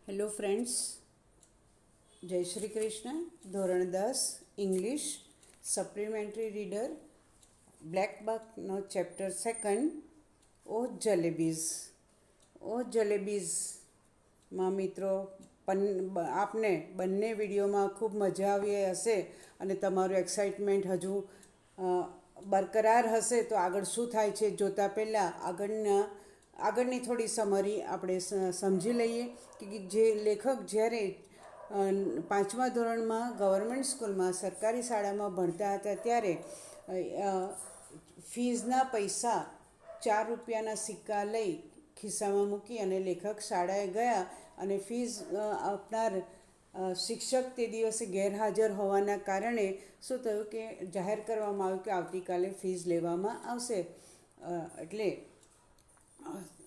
Hello friends, જય શ્રી કૃષ્ણ. ધોરણ 10 English supplementary reader black બકનો chapter second O jalebis. O જલેબીઝમાં મિત્રો આપને બંને વિડીયોમાં ખૂબ મજા આવી હશે અને તમારું એક્સાઇટમેન્ટ હજુ બરકરાર હશે. તો આગળ શું થાય છે જોતાં પહેલાં આગળની થોડી સમરી આપણે સમજી લઈએ કે જે લેખક જ્યારે પાંચમા ધોરણમાં ગવર્મેન્ટ સ્કૂલમાં સરકારી શાળામાં ભણતા હતા ત્યારે ફીઝના પૈસા 4 રૂપિયાના સિક્કા લઈ ખિસ્સામાં મૂકી અને લેખક શાળાએ ગયા અને ફીઝ આપનાર શિક્ષક તે દિવસે ગેરહાજર હોવાના કારણે શું થયું કે જાહેર કરવામાં આવ્યું કે આવતીકાલે ફીઝ લેવામાં આવશે. એટલે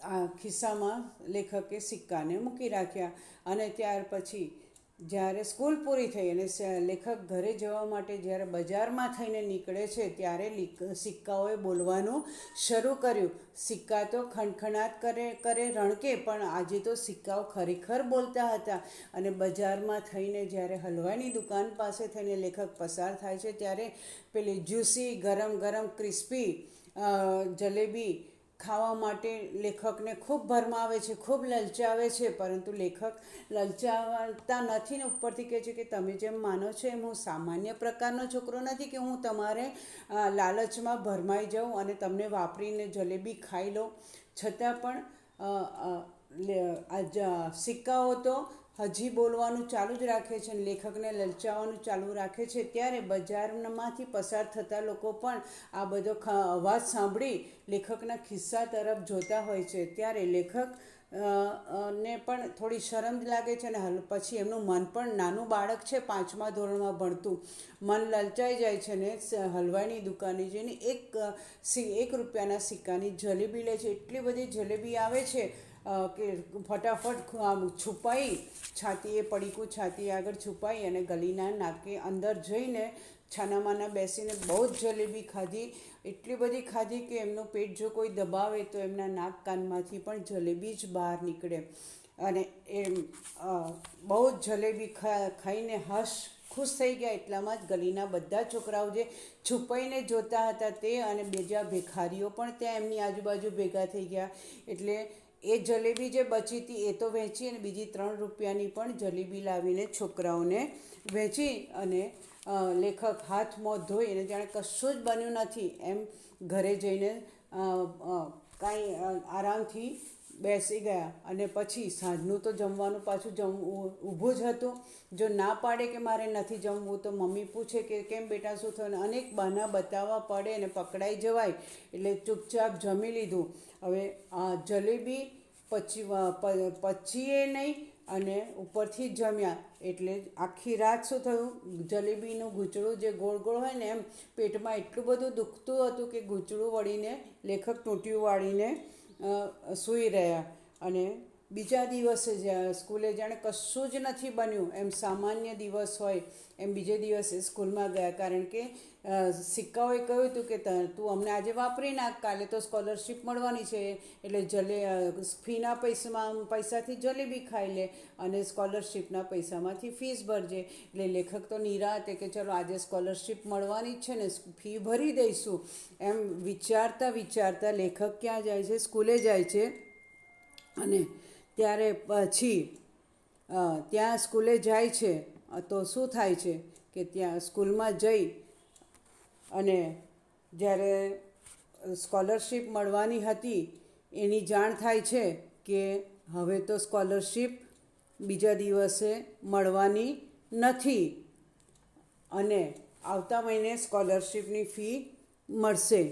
આ ખિસ્સામાં લેખકે સિક્કાને મૂકી રાખ્યા અને ત્યાર પછી જ્યારે સ્કૂલ પૂરી થઈ અને લેખક ઘરે જવા માટે જ્યારે બજારમાં થઈને નીકળે છે ત્યારે સિક્કાઓએ બોલવાનું શરૂ કર્યું. સિક્કા તો ખણખણાટ કરે રણકે, પણ આજે તો સિક્કાઓ ખરેખર બોલતા હતા. અને બજારમાં થઈને જ્યારે હલવાની દુકાન પાસે થઈને લેખક પસાર થાય છે ત્યારે પેલી જ્યુસી ગરમ ક્રિસ્પી જલેબી ખાવા માટે લેખકને ખૂબ ભરમાવે છે, ખૂબ લલચાવે છે. પરંતુ લેખક લલચાવતા નથી ને ઉપરથી કહે છે કે તમે જેમ માનો છો એમ હું સામાન્ય પ્રકારનો છોકરો નથી કે હું તમારે લાલચમાં ભરમાઈ જાઉં અને તમને વાપરીને જલેબી ખાઈ લઉં. છતાં પણ સિક્કાઓ તો હજી બોલવાનું ચાલુ જ રાખે છે અને લેખકને લલચાવવાનું ચાલુ રાખે છે. ત્યારે બજારમાંથી પસાર થતા લોકો પણ આ બધો અવાજ સાંભળી લેખકના ખિસ્સા તરફ જોતા હોય છે. ત્યારે લેખક ને પણ થોડી શરમ લાગે છે અને પછી એમનું મન પણ, નાનું બાળક છે પાંચમા ધોરણમાં ભણતું, મન લલચાઈ જાય છે ને હલવાઈની દુકાને જઈને એક રૂપિયાના સિક્કાની જલેબી લે છે. એટલી બધી જલેબી આવે છે કે ફટાફટ છુપાઈ છાતીએ પડીકું છાતી આગળ છુપાઈ અને ગલીના નાકે અંદર જઈને છાનામાના બેસીને બહુ જ જલેબી ખાધી. એટલી બધી ખાધી કે એમનું પેટ જો કોઈ દબાવે તો એમના નાક કાનમાંથી પણ જલેબી જ બહાર નીકળે. અને એમ બહુ જ જલેબી ખાઈને ખુશ થઈ ગયા. એટલામાં જ ગલીના બધા છોકરાઓ જે છુપાઈને જોતા હતા તે અને બીજા ભિખારીઓ પણ ત્યાં એમની આજુબાજુ ભેગા થઈ ગયા. એટલે એ જલેબી જે બચી હતી એ તો વહેંચી અને બીજી 3 રૂપિયાની પણ જલેબી લાવીને છોકરાઓને વહેંચી. અને લેખક હાથ મોં ધોઈ અને જાણે કશું જ બન્યું નથી એમ ઘરે જઈને કાંઈ આરામથી બેસી ગયા. અને પછી સાંજનું તો જમવાનું પાછું ઊભું જ હતું. જો ના પાડે કે મારે નથી જમવું તો મમ્મી પૂછે કે કેમ બેટા શું થયું, અનેક બહાના બતાવવા પડે અને પકડાઈ જવાય. એટલે ચૂપચાપ જમી લીધું. હવે જલેબી પચીએ નહીં અને ઉપરથી જમ્યા. એટલે આખી રાત શું થયું, જલેબીનું ગૂંચળું જે ગોળ હોય ને એમ પેટમાં એટલું બધું દુખતું હતું કે ગૂંચળું વળીને લેખક ટૂંટિયું વાળીને સૂઈ રહ્યા. અને બીજા દિવસે સ્કૂલે જાણે કશું જ નથી બન્યું એમ સામાન્ય દિવસ હોય એમ બીજે દિવસે સ્કૂલમાં ગયા. કારણ કે સિક્કાઓએ કહ્યું હતું કે તું અમને આજે વાપરી નાખ, કાલે તો સ્કોલરશીપ મળવાની છે એટલે ફીના પૈસાથી જલેબી ખાઈ લે અને સ્કોલરશીપના પૈસામાંથી ફીસ ભરજે. એટલે લેખક તો નિરાંતે કે ચલો આજે સ્કોલરશીપ મળવાની જ છે ને ફી ભરી દઈશું એમ વિચારતા લેખક ક્યાં જાય છે, સ્કૂલે જાય છે. અને ત્યારે પછી ત્યાં સ્કૂલે જાય છે તો શું થાય છે કે ત્યાં સ્કૂલમાં જઈ અને જ્યારે સ્કોલરશીપ મળવાની હતી એની જાણ થાય છે કે હવે તો સ્કોલરશીપ બીજા દિવસે મળવાની નથી અને આવતા મહિને સ્કોલરશીપની ફી મળશે.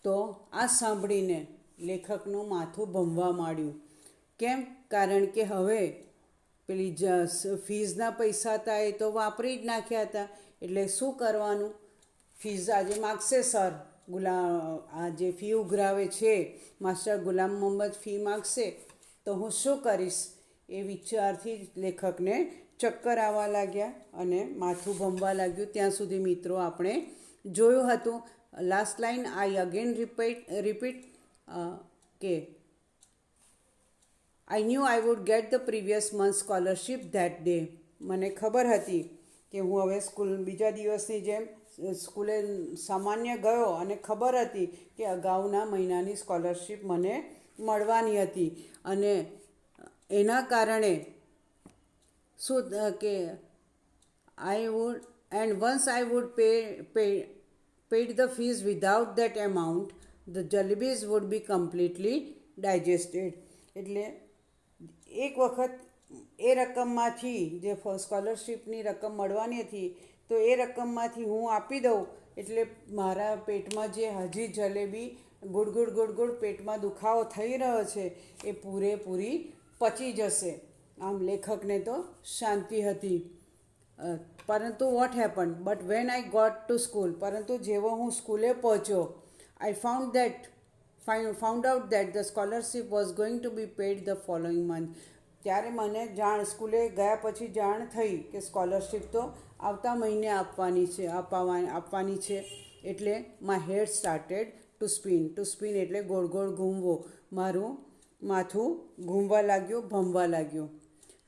તો આ સાંભળીને લેખકનું માથું ભમવા માંડ્યું. કેમ? કારણ કે હવે પેલી ફીઝના પૈસા હતા એ તો વાપરી જ નાખ્યા હતા. એટલે શું કરવાનું? ફીઝ આજે માગશે સર, આ જે ફી ઉઘરાવે છે માસ્ટર ગુલામ મોહમ્મદ ફી માગશે તો હું શું કરીશ? એ વિચારથી જ લેખકને ચક્કર આવવા લાગ્યા અને માથું ભમવા લાગ્યું. ત્યાં સુધી મિત્રો આપણે જોયું હતું. લાસ્ટ લાઇન આઈ અગેન રિપીટ કે I knew I would get the previous month scholarship that day. મને ખબર હતી કે હું હવે સ્કૂલ બીજા દિવસની જેમ સ્કૂલે સામાન્ય ગયો અને ખબર હતી કે અગાઉના મહિનાની સ્કોલરશીપ મને મળવાની હતી અને એના કારણે શું કે I would and once I would paid the fees without that amount, the jalebis would be completely digested. એટલે એક વખત એ રકમમાંથી જે સ્કોલરશીપની રકમ મળવાની હતી તો એ રકમમાંથી હું આપી દઉં એટલે મારા પેટમાં જે હજી જલેબી ગુડ પેટમાં દુખાવો થઈ રહ્યો છે એ પૂરેપૂરી પચી જશે. આમ લેખકને તો શાંતિ હતી. પરંતુ what happen but when I got to school, પરંતુ જેવો હું સ્કૂલે પહોંચ્યો I found out that the scholarship was going to be paid the following month. ત્યારે મને સ્કૂલે ગયા પછી જાણ થઈ કે સ્કોલરશીપ તો આવતા મહિને આપવાની છે. એટલે my head started to spin એટલે ગોળ ઘૂમવો. મારું માથું ઘૂમવા લાગ્યું, ભમવા લાગ્યું.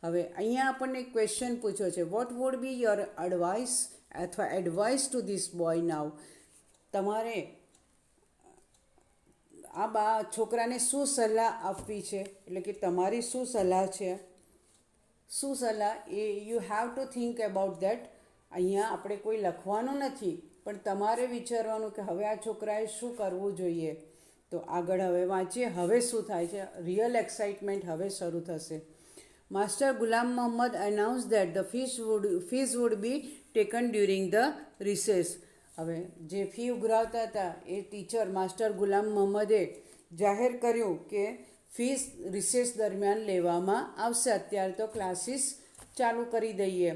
હવે અહીંયા આપણને એક ક્વેશ્ચન પૂછ્યો છે, what would be your advice અથવા એડવાઇસ ટુ ધીસ બોય નાવ. તમારે આ છોકરાને શું સલાહ આપવી છે, એટલે કે તમારી શું સલાહ છે, શું સલાહ એ you have to think about that. અહીંયા આપણે કોઈ લખવાનું નથી પણ તમારે વિચારવાનું કે હવે આ છોકરાએ શું કરવું જોઈએ. તો આગળ હવે વાંચીએ હવે શું થાય છે. રિયલ એક્સાઇટમેન્ટ હવે શરૂ થશે. Master Ghulam Muhammad announced that the fees would be taken during the recess. હવે જે ફી ઉઘરાવતા હતા એ ટીચર માસ્ટર ગુલામ મોહમ્મદે જાહેર કર્યું કે ફીસ રિસેસ દરમિયાન લેવામાં આવશે. અત્યારે તો ક્લાસીસ ચાલુ કરી દઈએ.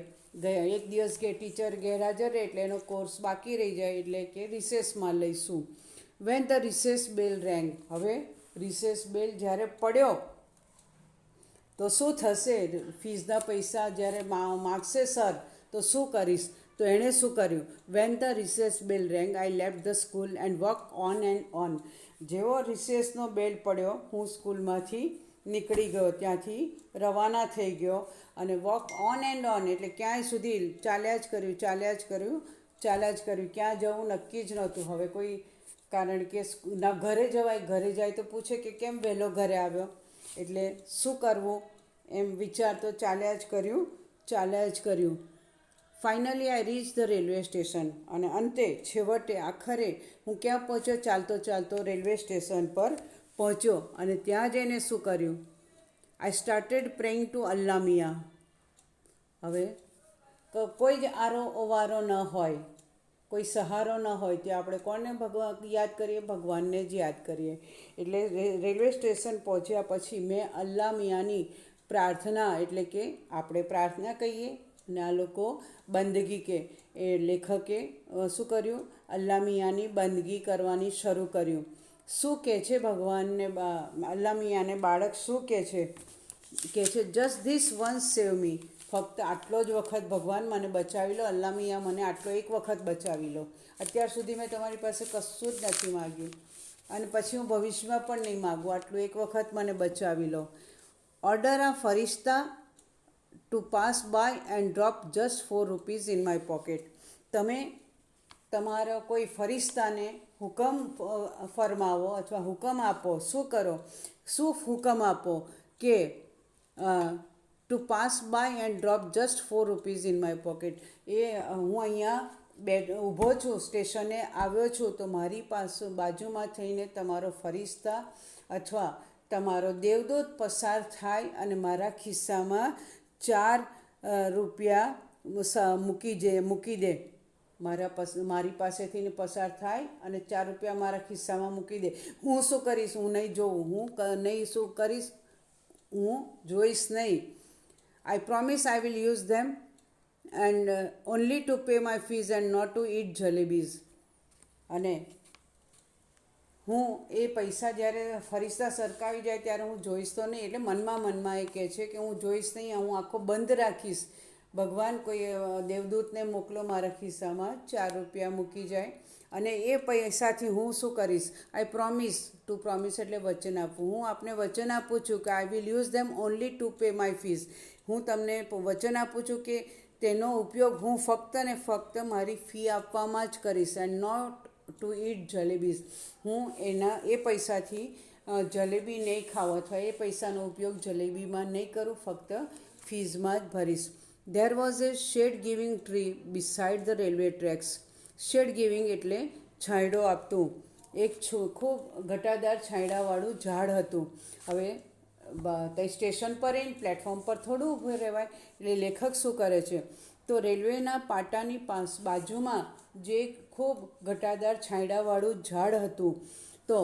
એક દિવસ કે ટીચર ગેરહાજર રહે એટલે એનો કોર્સ બાકી રહી જાય એટલે કે રિસેસમાં લઈશું. વેન ધ રિસેસ બેલ રેંગ, હવે રિસેસ બેલ જ્યારે પડ્યો તો શું થશે. ફીસના પૈસા જ્યારે માગશે સર તો શું કરીશ. તો એણે શું કર્યું, when the recess bell રેંગ I left the school and walk on and on. જેવો રિસેસનો બેલ પડ્યો હું સ્કૂલમાંથી નીકળી ગયો, ત્યાંથી રવાના થઈ ગયો અને વોક ઓન એન્ડ ઓન એટલે ક્યાંય સુધી ચાલ્યા જ કર્યું. ક્યાં જવું નક્કી જ નહોતું. હવે કોઈ કારણ કે ના ઘરે જાય તો પૂછે કે કેમ વહેલો ઘરે આવ્યો, એટલે શું કરવું એમ વિચારતો ચાલ્યા જ કર્યું. Finally I reach the railway station. અને છેવટે આખરે હું ક્યાં પહોંચ્યો, ચાલતો રેલવે સ્ટેશન પર પહોંચ્યો. અને ત્યાં જઈને શું કર્યું, I started praying to Allah Miyan. હવે કોઈ જ આરો ઓવારો ન હોય, કોઈ સહારો ન હોય ત્યાં આપણે કોને યાદ કરીએ, ભગવાનને જ યાદ કરીએ. એટલે રેલવે સ્ટેશન પહોંચ્યા પછી મેં અલ્લા મિયાની પ્રાર્થના, એટલે કે આપણે પ્રાર્થના કહીએ અને આ લોકો બંદગી કે એ લેખકે શું કર્યું, અલ્લા મિયાની બંદગી કરવાની શરૂ કર્યું. શું કહે છે ભગવાનને, અલ્લા મિયાને બાળક શું કહે છે જસ્ટ ધીસ વન્સ સેવ મી. ફક્ત આટલો જ વખત ભગવાન મને બચાવી લો, અલ્લા મિયા મને આટલો એક વખત બચાવી લો. અત્યાર સુધી મેં તમારી પાસે કશું જ નથી માગ્યું અને પછી હું ભવિષ્યમાં પણ નહીં માગું. આટલું એક વખત મને બચાવી લો. ઓર્ડર આ ફરિશ્તા to pass by and drop just ₹4 in my pocket. તમે તમારો કોઈ ફરિશ્તાને હુકમ ફરમાવો અથવા હુકમ આપો. શું હુકમ આપો કે to pass by and drop just ₹4 in my pocket. હું અહીંયા ઊભો છું, સ્ટેશને આવ્યો છું તો મારી પાસે બાજુમાં થઈને તમારો ફરિશ્તા અથવા તમારો દેવદૂત પસાર થાય અને મારા ખિસ્સામાં ₹4 મૂકી દે. મારી પાસેથી પસાર થાય અને ₹4 મારા ખિસ્સામાં મૂકી દે. હું શું કરીશ, હું નહીં જોઉં. હું જોઈશ નહીં. I promise I will use them and only to pay my fees and not to eat jalebis. અને હું એ પૈસા જ્યારે ફરિશ્તા સરકાવી જાય ત્યારે હું જોઈશ તો નહીં. એટલે મનમાં એ કહે છે કે હું જોઈશ નહીં, હું આંખો બંધ રાખીશ ભગવાન કોઈ દેવદૂતને મોકલો મારા ખિસ્સામાં 4 રૂપિયા મૂકી જાય અને એ પૈસાથી હું શું કરીશ, આઈ પ્રોમિસ. ટુ પ્રોમિસ એટલે વચન આપવું. હું આપને વચન આપું છું કે આઈ will use them only to pay my fees. હું તમને વચન આપું છું કે તેનો ઉપયોગ હું ફક્ત ને ફક્ત મારી ફી આપવામાં જ કરીશ, and not to eat jalebis. હું એ પૈસાથી જલેબી નહીં ખાવ અથવા એ પૈસાનો ઉપયોગ જલેબીમાં નહીં કરું, ફક્ત ફીઝમાં જ ભરીશ. There was a shade giving tree beside the railway tracks. Shade giving એટલે છાંયડો આપતું. એક ખૂબ ઘટાદાર છાંયડાવાળું ઝાડ હતું. હવે તે સ્ટેશન પર રહીને પ્લેટફોર્મ પર થોડું ઊભું રહેવાય, એટલે લેખક શું કરે છે, તો રેલવેના પાટાની બાજુમાં જે ખૂબ ઘટાદાર છાંયડાવાળું ઝાડ હતું, તો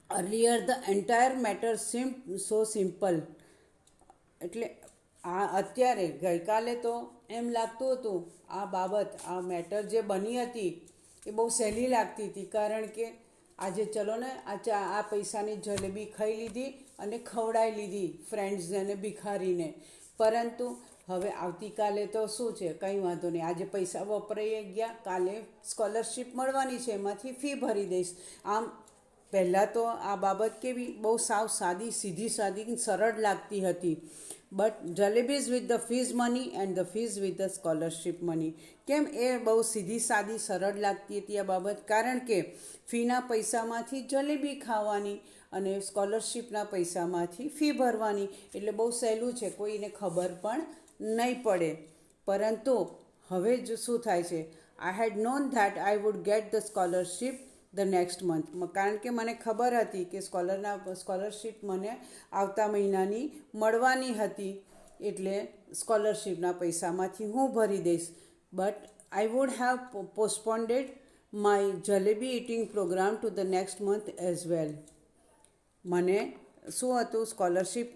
earlier the entire matter seemed so simple. એટલે અત્યારે ગઈકાલે તો એમ લાગતું હતું આ બાબત, આ મેટર જે બની હતી એ બહુ સહેલી લાગતી હતી, કારણ કે આજે ચલો ને આ પૈસાની જલેબી ખાઈ લીધી અને ખવડાવી લીધી ફ્રેન્ડ્સને અને ભિખારીને. પરંતુ હવે આવતીકાલે તો શું છે, કંઈ વાંધો નહીં, આજે પૈસા વપરાઈ ગયા, કાલે સ્કોલરશિપ મળવાની છે, એમાંથી ફી ભરી દઈશ. આમ પહેલાં તો આ બાબત કેવી બહુ સાવ સાદી, સીધી સાદી, સરળ લાગતી હતી. But jalebis with the fees money and the fees with the scholarship money. કેમ એ બહુ સીધી સાદી સરળ લાગતી હતી આ બાબત? કારણ કે ફીના પૈસામાંથી જલેબી ખાવાની અને સ્કોલરશિપના પૈસામાંથી ફી ભરવાની, એટલે બહુ સહેલું છે, કોઈને ખબર પણ નહીં પડે. પરંતુ હવે જ શું થાય છે, I had known that I would get the scholarship the next month. કારણ કે મને ખબર હતી કે સ્કોલરશિપ મને આવતા મહિનાની મળવાની હતી, એટલે સ્કોલરશિપના પૈસામાંથી હું ભરી દઈશ. But I would have postponed my jalebi eating programme to the next month as well. મને શું હતું, સ્કોલરશિપ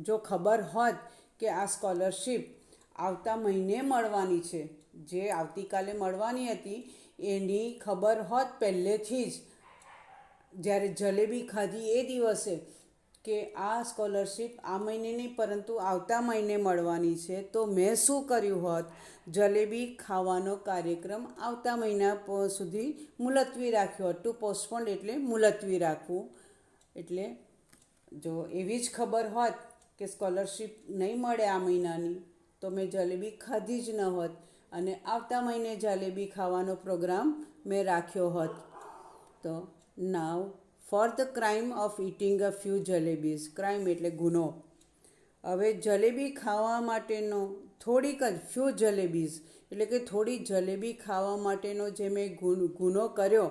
જો ખબર હોત કે આ સ્કોલરશિપ આવતા મહિને મળવાની છે, જે આવતીકાલે મળવાની હતી, એની ખબર હોત પહેલેથી જ, જ્યારે જલેબી ખાધી એ દિવસે કે આ સ્કોલરશિપ આ મહિને નહીં પરંતુ આવતા મહિને મળવાની છે, તો મેં શું કર્યું હોત, જલેબી ખાવાનો કાર્યક્રમ આવતા મહિના સુધી મુલતવી રાખ્યો હોત. ટુ પોસ્ટપોન્ડ એટલે મુલતવી રાખવું. એટલે જો એવી જ ખબર હોત કે સ્કોલરશિપ નહીં મળે આ મહિનાની, તો મેં જલેબી ખાધી જ ન હોત અને આવતા મહિને જલેબી ખાવાનો પ્રોગ્રામ મેં રાખ્યો હોત. તો now for the crime of eating a few jalebis. Crime એટલે ગુનો. હવે જલેબી ખાવા માટેનો થોડીક જ ફ્યુ જલેબીઝ એટલે કે થોડી જલેબી ખાવા માટેનો જે મેં ગુનો કર્યો,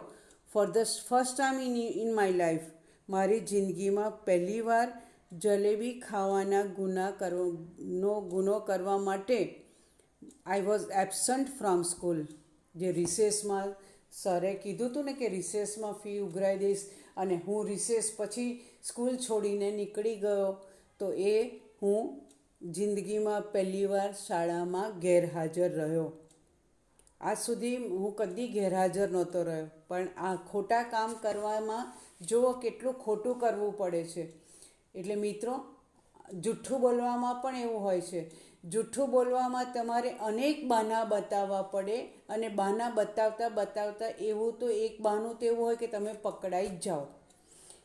for the first time in my life, મારી જિંદગીમાં પહેલીવાર જલેબી ખાવાના ગુનો કરવા માટે I was absent from school. જે રિસેસમાં સરે કીધું હતું ને કે રિસેસમાં ફી ઉઘરાઈ દઈશ, અને હું રિસેસ પછી સ્કૂલ છોડીને નીકળી ગયો, તો એ હું જિંદગીમાં પહેલીવાર શાળામાં ગેરહાજર રહ્યો. આજ સુધી હું કદી ગેરહાજર નહોતો રહ્યો, પણ આ ખોટા કામ કરવામાં જુઓ કેટલું ખોટું કરવું પડે છે. એટલે મિત્રો, જૂઠ્ઠું બોલવામાં પણ એવું હોય છે. જૂઠ્ઠું બોલવામાં તમારે અનેક બહાના બતાવવા પડે, અને બહાના બતાવતા એવું તો એક બહાનું તો એવું હોય કે તમે પકડાઈ જ જાઓ.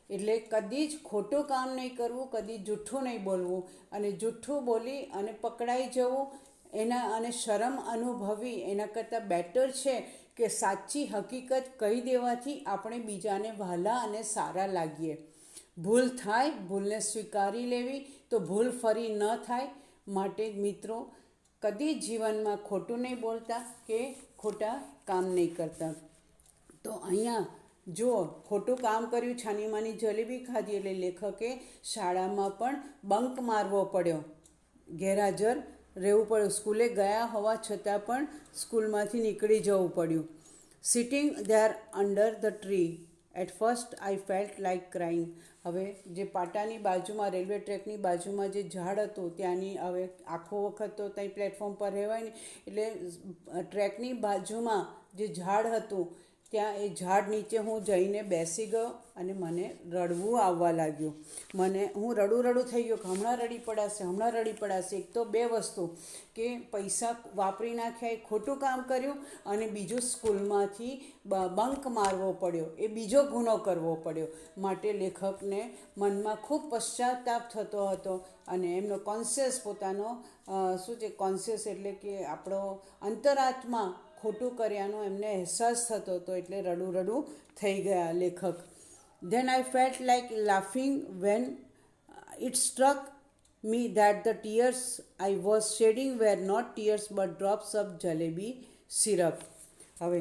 એટલે કદી જ ખોટું કામ નહીં કરવું, કદી જૂઠ્ઠું નહીં બોલવું, અને જૂઠ્ઠું બોલી અને પકડાઈ જવું અને શરમ અનુભવી એના કરતાં બેટર છે કે સાચી હકીકત કહી દેવાથી આપણે બીજાને વહાલા અને સારા લાગીએ. ભૂલ થાય, ભૂલને સ્વીકારી લેવી, તો ભૂલ ફરી ન થાય. માટે મિત્રો, કદી જીવનમાં ખોટું નહીં બોલતા કે ખોટા કામ નહીં કરતા. તો અહીંયા જુઓ, ખોટું કામ કર્યું, છાનીમાની જલેબી ખાધી, એટલે લેખકે શાળામાં પણ બંક મારવો પડ્યો, ગેરહાજર રહેવું પડ્યું. સ્કૂલે ગયા હોવા છતાં પણ સ્કૂલમાંથી નીકળી જવું પડ્યું. Sitting there under the tree, at first I felt like crying. હવે જે પાટાની બાજુમાં, રેલવે ટ્રેકની બાજુમાં જે ઝાડ હતું, ત્યાંની હવે આખો વખત તો ત્યાં પ્લેટફોર્મ પર રહેવાય નહીં, એટલે ટ્રેકની બાજુમાં જે ઝાડ હતું ત્યાં એ ઝાડ નીચે હું જઈને બેસી ગયો અને મને રડવું આવવા લાગ્યું. હું રડું થઈ ગયો કે હમણાં રડી પડાશે. એક તો બે વસ્તુ કે પૈસા વાપરી નાખ્યા એ ખોટું કામ કર્યું, અને બીજું સ્કૂલમાંથી બંક મારવો પડ્યો, એ બીજો ગુનો કરવો પડ્યો. માટે લેખકને મનમાં ખૂબ પશ્ચાતાપ થતો હતો, અને એમનો કોન્શિયસ પોતાનો શું છે, કોન્શિયસ એટલે કે આપણો અંતરાત્મા ખોટું કર્યાનો એમને અહેસાસ થતો હતો, એટલે રડું થઈ ગયા લેખક. Then I felt like laughing when it struck me that the tears I was shedding were not tears but drops of jalebi syrup. હવે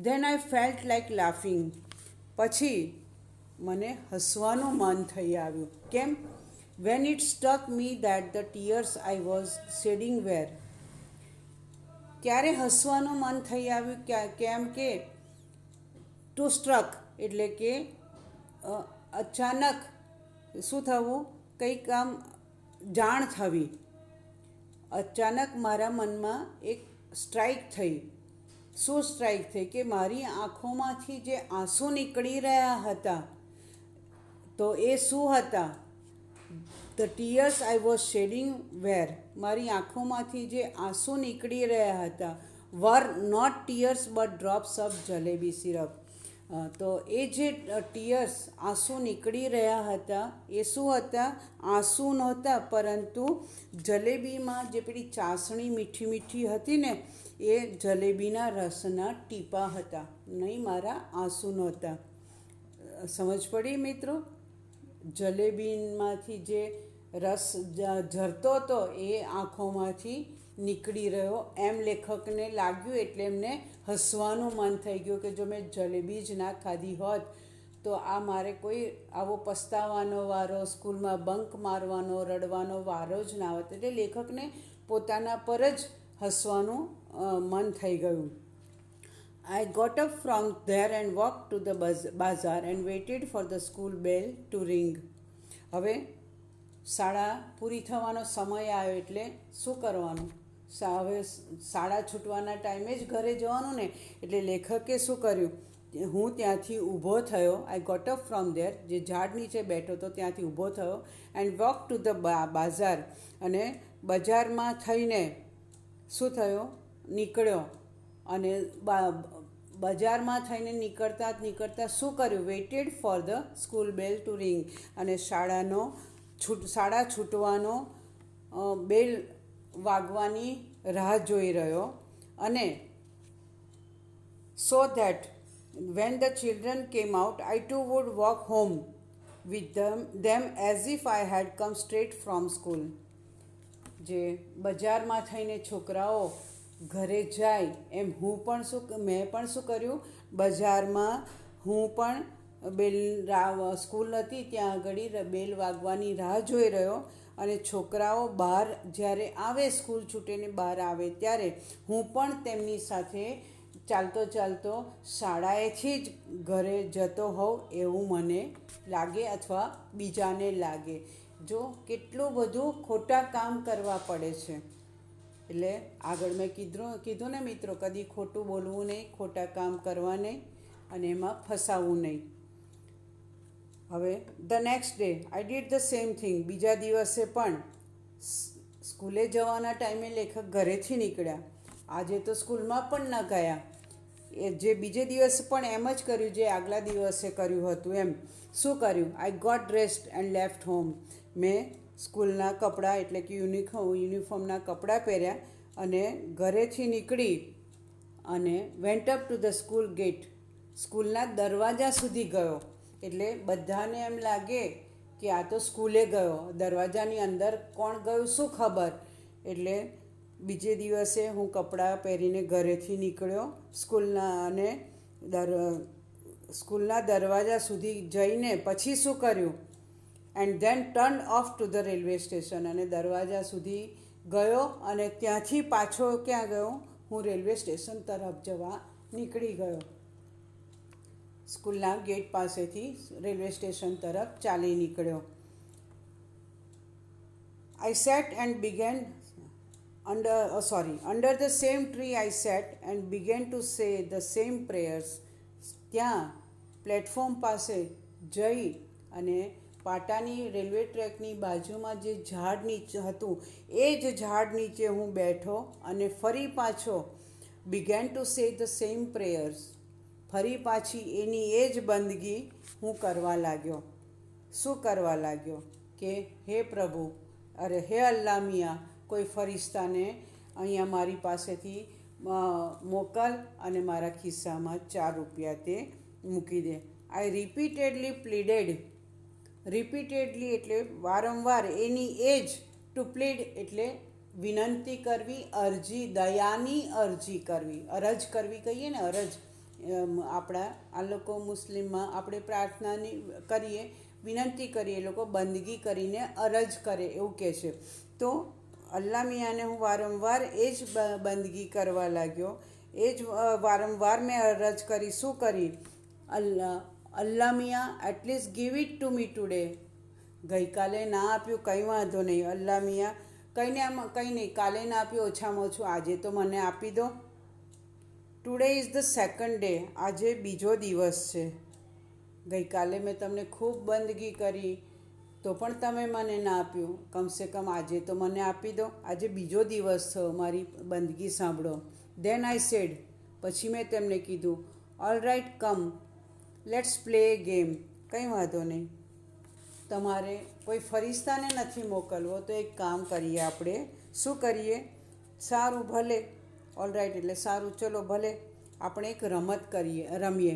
then I felt like laughing, પછી મને હસવાનું મન થઈ આવ્યું. કેમ? When it stuck me that the tears I was shedding were. ક્યારે હસવાનું મન થઈ આવ્યું? કેમ કે ટુ સ્ટ્રક એટલે કે અચાનક શું થવું, કંઈક આમ જાણ થવી. અચાનક મારા મનમાં એક સ્ટ્રાઇક થઈ. શું સ્ટ્રાઇક થઈ? કે મારી આંખોમાંથી જે આંસુ નીકળી રહ્યા હતા, તો એ શું હતા? The tears I was shedding were. મારી આંખોમાંથી જે આંસુ નીકળી રહ્યા હતા were not tears but drops of jalebi syrup. તો એ જે ટીયર્સ આંસુ નીકળી રહ્યા હતા એ શું હતા? આંસુ નહોતા, પરંતુ જલેબીમાં જે પેલી ચાસણી મીઠી હતી ને, એ જલેબીના રસના ટીપા હતા, નહીં મારા આંસુ નહોતા. સમજ પડી મિત્રો? જલેબીમાંથી જે રસ ઝરતો હતો એ આંખોમાંથી નીકળી રહ્યો એમ લેખકને લાગ્યું, એટલે એમને હસવાનું મન થઈ ગયું કે જો મેં જલેબી જ ના ખાધી હોત તો આ મારે કોઈ આવો પસ્તાવાનો વારો, સ્કૂલમાં બંક મારવાનો, રડવાનો વારો જ ના હોત. એટલે લેખકને પોતાના પર જ હસવાનું મન થઈ ગયું. I got up from there and walked to the bazaar and waited for the school bell to ring. હવે શાળા પૂરી થવાનો સમય આવ્યો, એટલે શું કરવાનું? હવે શાળા છૂટવાના ટાઈમે જ ઘરે જવાનું ને, એટલે લેખકે શું કર્યું? હું ત્યાંથી ઊભો થયો. I got up from there, જે ઝાડ નીચે બેઠો હતો ત્યાંથી ઊભો થયો. And walk to the bazaar, અને બજારમાં થઈને શું થયો? નીકળ્યો. અને બજારમાં થઈને નીકળતા શું કર્યું? Waited for the school bell to ring. અને શાળા છૂટવાનો બેલ વાગવાની રાહ જોઈ રહ્યો. અને so that when the children came out I too would walk home with them as if I had come straight from school. જે બજારમાં થઈને છોકરાઓ ઘરે જાય એમ મેં પણ શું કર્યું? બજારમાં હું પણ સ્કૂલ હતી ત્યાં આગળ બેલ વાગવાની રાહ જોઈ રહ્યો. અને છોકરાઓ બહાર જ્યારે આવે, સ્કૂલ છૂટીને બહાર આવે, ત્યારે હું પણ તેમની સાથે ચાલતો શાળાએથી જ ઘરે જતો હોઉં એવું મને લાગે, અથવા બીજાને લાગે. જો કેટલું બધું ખોટા કામ કરવા પડે છે. એટલે આગળ મેં કીધું ને મિત્રો, કદી ખોટું બોલવું નહીં, ખોટા કામ કરવા નહીં, અને એમાં ફસાવવું નહીં. હવે the next day I did the same thing. બીજા દિવસે પણ સ્કૂલે જવાના ટાઈમે લેખક ઘરેથી નીકળ્યા. આજે તો સ્કૂલમાં પણ ન ગયા. જે બીજે દિવસે પણ એમ જ કર્યું જે આગલા દિવસે કર્યું હતું એમ. શું કર્યું? I got dressed and left home. મેં સ્કૂલના કપડાં એટલે કે યુનિફોર્મના કપડાં પહેર્યા અને ઘરેથી નીકળી અને went up to the school gate. સ્કૂલના દરવાજા સુધી ગયો. એટલે બધાને એમ લાગે કે આ તો સ્કૂલે ગયો, દરવાજાની અંદર કોણ ગયું શું ખબર. એટલે બીજે દિવસે હું કપડાં પહેરીને ઘરેથી નીકળ્યો સ્કૂલના દરવાજા સુધી જઈને પછી શું કર્યું? And then turn off to the railway station. અને દરવાજા સુધી ગયો અને ત્યાંથી પાછો ક્યાં ગયો? હું રેલવે સ્ટેશન તરફ જવા નીકળી ગયો. સ્કૂલના ગેટ પાસેથી રેલવે સ્ટેશન તરફ ચાલી નીકળ્યો. I sat and began under the same tree I sat and began to say the same prayers. ત્યાં પ્લેટફોર્મ પાસે જઈ અને પાટાની રેલવે ટ્રેકની બાજુમાં જે ઝાડ નીચે હતું એ જ ઝાડ નીચે હું બેઠો અને ફરી પાછો began to say the same prayers. ફરી પાછી એની એ જ બંદગી હું કરવા લાગ્યો. શું કરવા લાગ્યો કે હે પ્રભુ, અરે હે અલ્લાહ મિયાં, કોઈ ફરિશ્તાને અહીંયા મારી પાસેથી મોકલ અને મારા ખિસ્સામાં 4 રૂપિયા તે મૂકી દે. આઈ રિપીટેડલી પ્લીડેડ. રિપીટેડલી એટલે વારંવાર, એની એજ. ટુ પ્લીડ એટલે વિનંતી કરવી, અરજી, દયાની અરજી કરવી. અરજ કરવી કહીએ ને, અરજ. આપણા આ લોકો મુસ્લિમમાં આપણે પ્રાર્થનાની કરીએ, વિનંતી કરીએ, એ લોકો બંદગી કરીને અરજ કરે એવું કહે છે. તો અલ્લાહ મિયાંને હું વારંવાર એ જ બંદગી કરવા લાગ્યો. એ જ વારંવાર મેં અરજ કરી. શું કરી? Allah Miyan, at least give it to me today. ગઈકાલે ના આપ્યું કંઈ વાંધો નહીં. અલ્લાહ મિયાં, કંઈ નહીં, કાલે ના આપ્યું, ઓછામાં ઓછું આજે તો મને આપી દો. Today is the second day. આજે બીજો દિવસ છે. ગઈકાલે મેં તમને ખૂબ બંદગી કરી તો પણ તમે મને ના આપ્યું. કમસે કમ આજે તો મને આપી દો. આજે બીજો દિવસ થયો, મારી બંદગી સાંભળો. ધેન આઈ સેડ, પછી મેં તેમને કીધું, all right, come let's play a game. કંઈ વાંધો નહીં, તમારે કોઈ ફરિશ્તાને નથી મોકલવો તો એક કામ કરીએ આપણે. શું કરીએ? સારું, ભલે. ઓલ રાઇટ એટલે સારું, ચલો ભલે, આપણે એક રમત રમીએ.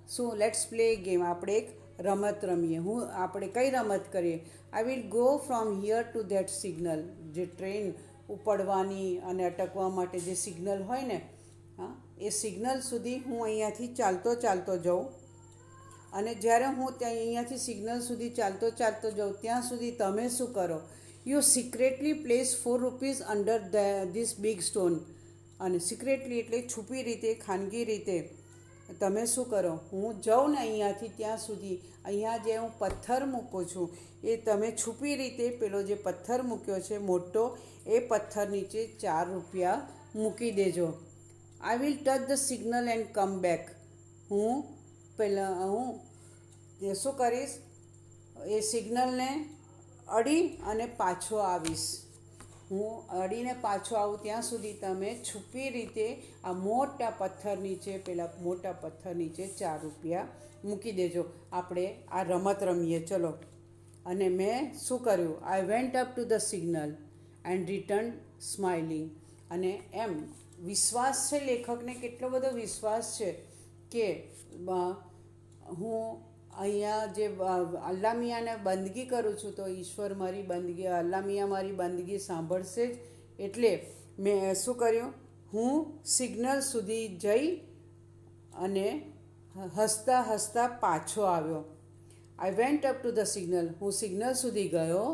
શું? Let's play a game. આપણે એક રમત રમીએ. આપણે કઈ રમત કરીએ? I will go from here two that signal. જે ટ્રેન ઉપડવાની અને અટકવા માટે જે સિગ્નલ હોય ને, હા, એ સિગ્નલ સુધી હું અહીંયાથી ચાલતો જાઉં. અને જ્યારે હું ત્યાં અહીંયાથી સિગ્નલ સુધી ચાલતો જાઉં ત્યાં સુધી તમે શું કરો? You secretly place 4 rupees under this big stone. અને સિક્રેટલી એટલે છુપી રીતે, ખાનગી રીતે તમે શું કરો? હું જાઉં ને અહીંયાથી ત્યાં સુધી, અહીંયા જે હું પથ્થર મૂકું છું એ તમે છુપી રીતે પેલો જે પથ્થર મૂક્યો છે મોટો, એ પથ્થર નીચે 4 રૂપિયા મૂકી દેજો. I will touch the signal and come back. હું શું કરીશ? એ સિગ્નલને અડી અને પાછો આવીશ. હું અડીને પાછો આવું ત્યાં સુધી તમે છુપી રીતે આ મોટા પથ્થર નીચે, પેલા મોટા પથ્થર નીચે 4 રૂપિયા મૂકી દેજો. આપણે આ રમત રમીએ, ચલો. અને મેં શું કર્યું? I went up to the signal and return smiling. અને એમ વિશ્વાસ છે, લેખકને કેટલો બધો વિશ્વાસ છે કે હું અહીંયા જે અલ્લાહ મિયાંને બંદગી કરું છું તો ઈશ્વર મારી બંદગી, અલ્લાહ મિયાં મારી બંદગી સાંભળશે જ. એટલે મેં શું કર્યું? હું સિગ્નલ સુધી જઈ અને હસતા હસતા પાછો આવ્યો. I went up to the signal. હું સિગ્નલ સુધી ગયો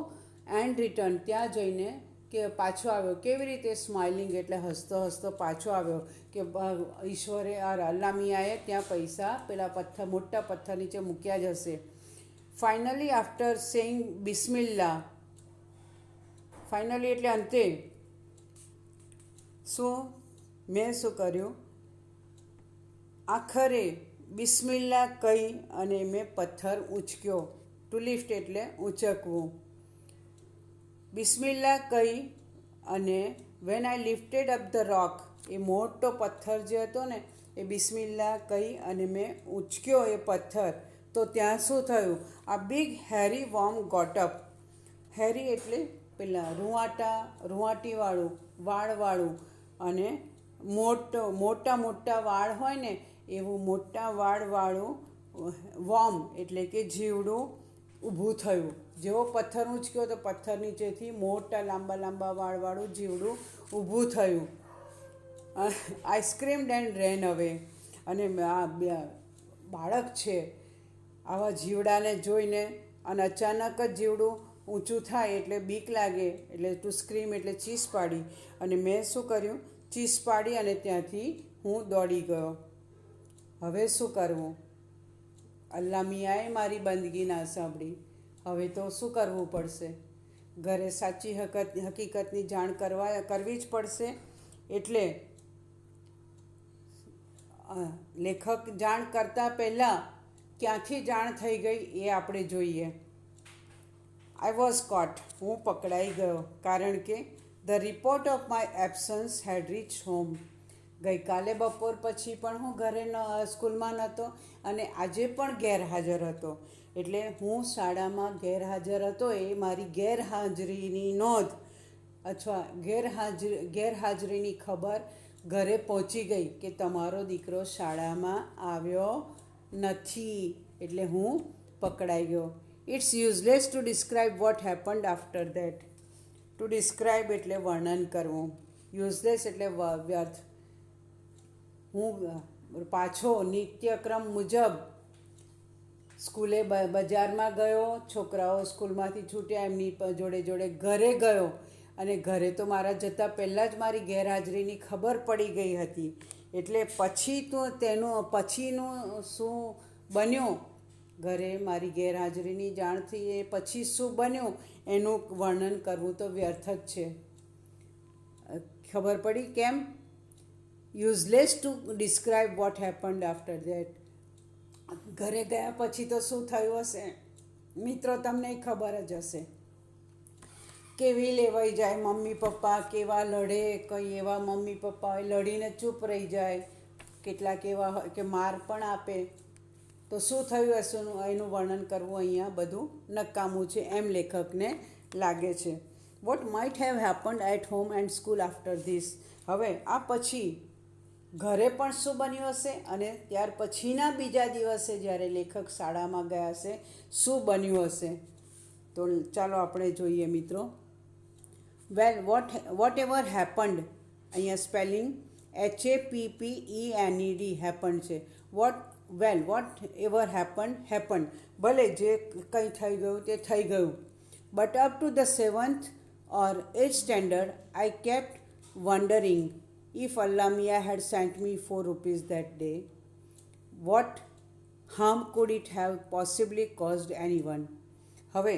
એન્ડ રિટર્ન, ત્યાં જઈને કે પાછો આવ્યો. કેવી રીતે? સ્માઇલિંગ એટલે હસતો હસતો પાછો આવ્યો કે ઈશ્વરે અલ્લાહ મિયાંએ ત્યાં પૈસા પેલા મોટા પથ્થર નીચે મૂક્યા જ હશે. Finally after saying Bismillah, finally એટલે અંતે મેં શું કર્યું? આખરે બિસ્મિલ્લા કહી અને મેં પથ્થર ઊંચક્યો. ટુ લિફ્ટ એટલે ઊંચકવું. બિસ્મિલ્લા કહી અને when I lifted up the rock, એ મોટો પથ્થર જે હતો ને, એ બિસ્મિલ્લા કહી અને મેં ઊંચક્યો એ પથ્થર. તો ત્યાં શું થયું? આ બિગ હેરી વોર્મ ગોટ અપ. હેરી એટલે પેલા રૂંવાટીવાળું, વાળવાળું, અને મોટા વાળ હોય ને એવું મોટા વાળવાળું વોર્મ એટલે કે જીવડું ઊભું થયું. જેવો પથ્થર ઊંચક્યો તો પથ્થર નીચેથી મોટા લાંબા વાળવાળું જીવડું ઊભું થયું. આઈસ્ક્રીમ એન્ડ રેન અવે. અને આ બાળક છે, આવા જીવડાને જોઈને અને અચાનક જ જીવડું ઊંચું થાય એટલે બીક લાગે, એટલે ટુ સ્ક્રીમ એટલે ચીસ પાડી. અને મેં શું કર્યું? ચીસ પાડી અને ત્યાંથી હું દોડી ગયો. હવે શું કરવું? અલ્લાહ મિયાંએ મારી બંદગી ના સાંભળી. હવે તો શું કરવું પડશે? ઘરે સાચી હકીકતની જાણ કરવી જ પડશે. એટલે લેખક જાણ કરતાં પહેલાં ક્યાંથી જાણ થઈ ગઈ એ આપણે જોઈએ. આઈ વોઝ કોટ, હું પકડાઈ ગયો, કારણ કે the report of my absence had reached home. ગઈકાલે બપોર પછી પણ હું ઘરે સ્કૂલમાં નહોતો અને આજે પણ ગેરહાજર હતો. એટલે હું શાળામાં ગેરહાજર હતો એ મારી ગેરહાજરીની નોંધ અથવા ગેરહાજરીની ખબર ઘરે પહોંચી ગઈ કે તમારો દીકરો શાળામાં આવ્યો નથી. એટલે હું પકડાઈ ગયો. It's useless to describe what happened after that. To describe એટલે વર્ણન કરવું, યુઝલેસ એટલે વ્યર્થ. હું પાછો નિત્યક્રમ મુજબ સ્કૂલે બજારમાં ગયો, છોકરાઓ સ્કૂલમાંથી છૂટ્યા એમની જોડે જોડે ઘરે ગયો અને ઘરે તો મારા જતાં પહેલાં જ મારી ગેરહાજરીની ખબર પડી ગઈ હતી. એટલે પછી તો પછીનું શું બન્યું, ઘરે મારી ગેરહાજરીની જાણથી એ પછી શું બન્યું એનું વર્ણન કરવું તો વ્યર્થ જ છે. ખબર પડી કેમ? Useless to describe what happened after that. ઘરે ગયા પછી તો શું થયું હશે મિત્રો, તમને ખબર જ હશે. કેવી લેવાઈ જાય મમ્મી પપ્પા, કેવા લડે, કંઈ એવા મમ્મી પપ્પા હોય લડીને ચૂપ રહી જાય, કેટલાક એવા હોય કે માર પણ આપે. તો શું થયું હશે એનું વર્ણન કરવું અહીંયા બધું નકામું છે એમ લેખકને લાગે છે. What might have happened at home and school after this. હવે આ પછી ઘરે પણ શું બન્યું હશે અને ત્યાર પછીના બીજા દિવસે જ્યારે લેખક શાળામાં ગયા હશે શું બન્યું હશે. તો ચાલો આપણે જોઈએ મિત્રો. વેલ, વોટ એવર હેપન્ડ, અહીંયા સ્પેલિંગ HAPPENED હેપન્ડ છે. વોટ એવર હેપન્ડ, ભલે જે કંઈ થઈ ગયું તે થઈ ગયું. But up to the 7th or 8th standard I kept wondering if Allah Mia had sent me 4 rupees that day, what harm could it have possibly caused anyone. હવે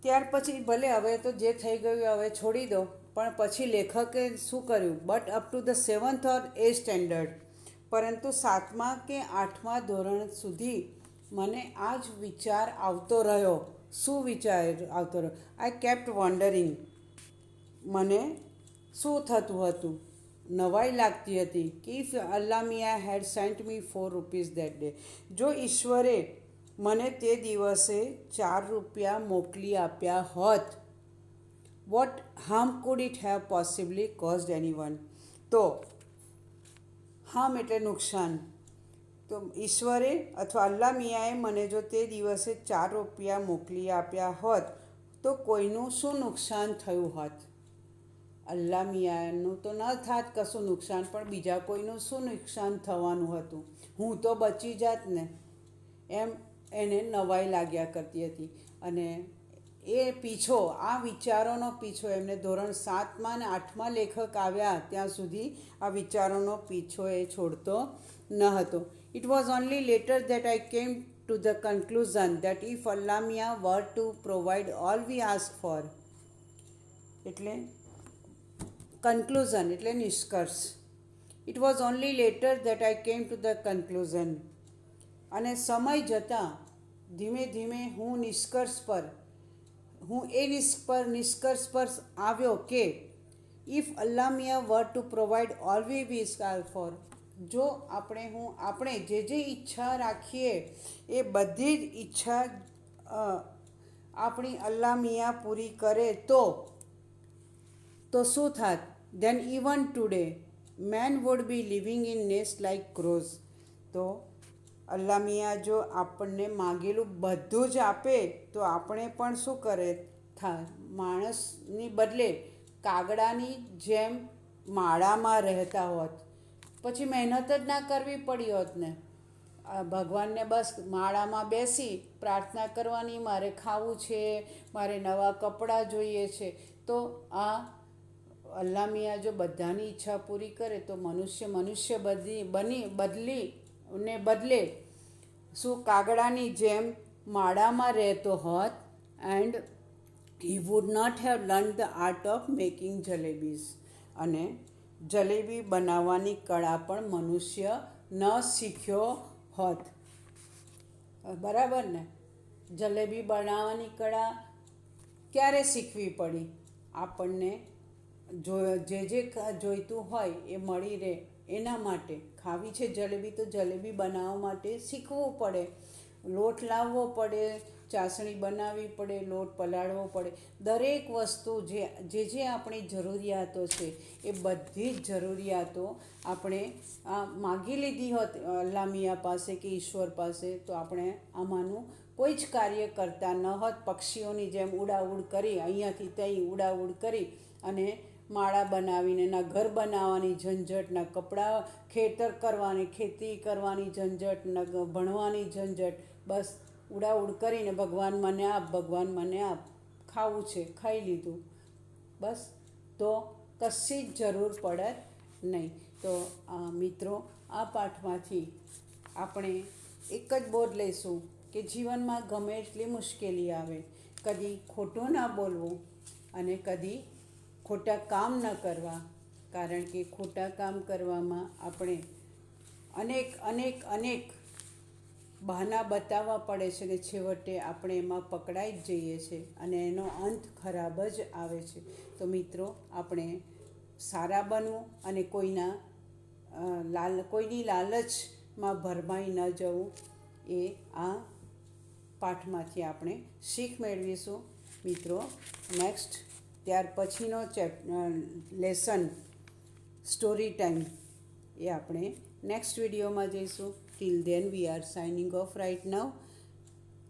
ત્યાર પછી ભલે હવે તો જે થઈ ગયું હવે છોડી દો, પણ પછી લેખકે શું કર્યું? But up to the 7th or 8th standard, પરંતુ 7મા કે 8મા ધોરણ સુધી મને આ જ વિચાર આવતો રહ્યો. શું વિચાર આવતો રહ્યો? આઈ કેપ્ટ વન્ડરિંગ, મને શું થતું હતું? નવાઈ લાગતી હતી કે if Allah Miyan had sent me 4 rupees that day, જો ઈશ્વરે મને તે દિવસે 4 રૂપિયા મોકલી આપ્યા હોત, what harm could it have possibly caused anyone. તો હાર્મ એટલે નુકસાન. તો ઈશ્વરે અથવા અલ્લા મિયાએ મને જો તે દિવસે 4 રૂપિયા મોકલી આપ્યા હોત તો કોઈનું શું નુકસાન થયું હોત? અલ્લા મિયાનું તો ન થાત કશું નુકસાન, પણ બીજા કોઈનું શું નુકસાન થવાનું હતું? હું તો બચી જાત ને. એમ એને નવાઈ લાગ્યા કરતી હતી. અને એ પીછો, આ વિચારોનો પીછો એમને ધોરણ 7મા અને 8મા લેખક આવ્યા ત્યાં સુધી આ વિચારોનો પીછો એ છોડતો ન હતો. It was only later that I came to the conclusion that if Allah Miya were to provide all we ask for, એટલે કન્ક્લુઝન એટલે નિષ્કર્ષ. It was only later that I came to the conclusion. અને સમય જતાં ધીમે ધીમે હું નિષ્કર્ષ પર આવ્યો કે if Allah Miya were to provide all we wish for, જો આપણે જે ઈચ્છા રાખીએ એ બધી જ ઈચ્છા આપણી અલ્લા મિયા પૂરી કરે તો શું થાત? Then even today man would be living in nest like crows. તો અલ્લા મિયા જો આપણને માગેલું બધું જ આપે તો આપણે પણ શું કરે થાય? માણસની બદલે કાગડાની જેમ માળામાં રહેતા હોત. પછી મહેનત જ ના કરવી પડી હોત ને. ભગવાનને બસ માળામાં બેસી પ્રાર્થના કરવાની, મારે ખાવું છે, મારે નવા કપડાં જોઈએ છે. તો આ અલ્લા મિયા જો બધાની ઈચ્છા પૂરી કરે તો મનુષ્ય બદલે શું કાગડાની જેમ માળામાં રહેતો હોત. And he would not have learn the art of making jalebis. અને જલેબી બનાવવાની કળા પણ મનુષ્ય ન શીખ્યો હોત. બરાબર ને? જલેબી બનાવવાની કળા ક્યારે શીખવી પડી? આપણને જે જોઈતું હોય એ મળી રહે એના માટે. ખાવી છે જલેબી તો જલેબી બનાવવા માટે શીખવું પડે. લોટ લાવવો પડે, ચાસણી બનાવવી પડે, લોટ પલાળવો પડે. દરેક વસ્તુ જે આપણી જરૂરિયાતો છે એ બધી જ જરૂરિયાતો આપણે માગી લીધી હોત અલ્લાહ પાસે કે ઈશ્વર પાસે, તો આપણે આમાંનું કોઈ જ કાર્ય કરતા ન હોત. પક્ષીઓની જેમ ઉડાઉડ કરી, અહીંયાથી ત્યાં ઉડાઉડ કરી અને માળા બનાવીને, ના ઘર બનાવવાની ઝંઝટ, ના કપડાં ખેતર કરવાની, ખેતી કરવાની ઝંઝટ, ના ભણવાની ઝંઝટ. બસ ઉડાઉડ કરીને ભગવાન મને આપ, ભગવાન મને આપ, ખાવું છે ખાઈ લીધું, બસ. તો કશી જ જરૂર પડત નહીં. તો મિત્રો, આ પાઠમાંથી આપણે એક જ બોધ લઈશું કે જીવનમાં ગમે એટલી મુશ્કેલી આવે, કદી ખોટું ના બોલવું અને કદી ખોટા કામ ન કરવા. કારણ કે ખોટા કામ કરવામાં આપણે અનેક બહાના બતાવવા પડે છે ને છેવટે આપણે એમાં પકડાઈ જ જઈએ છીએ અને એનો અંત ખરાબ જ આવે છે. તો મિત્રો, આપણે સારા બનવું અને કોઈની લાલચમાં ભરમાઈ ન જવું, એ આ પાઠમાંથી આપણે શીખ મેળવીશું. મિત્રો, નેક્સ્ટ ત્યાર પછીનો લેસન સ્ટોરી ટાઈમ એ આપણે નેક્સ્ટ વિડીયોમાં જઈશું. Till then we are signing off right now.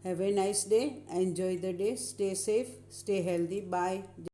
Have a nice day. Enjoy the day. Stay safe, stay healthy. By.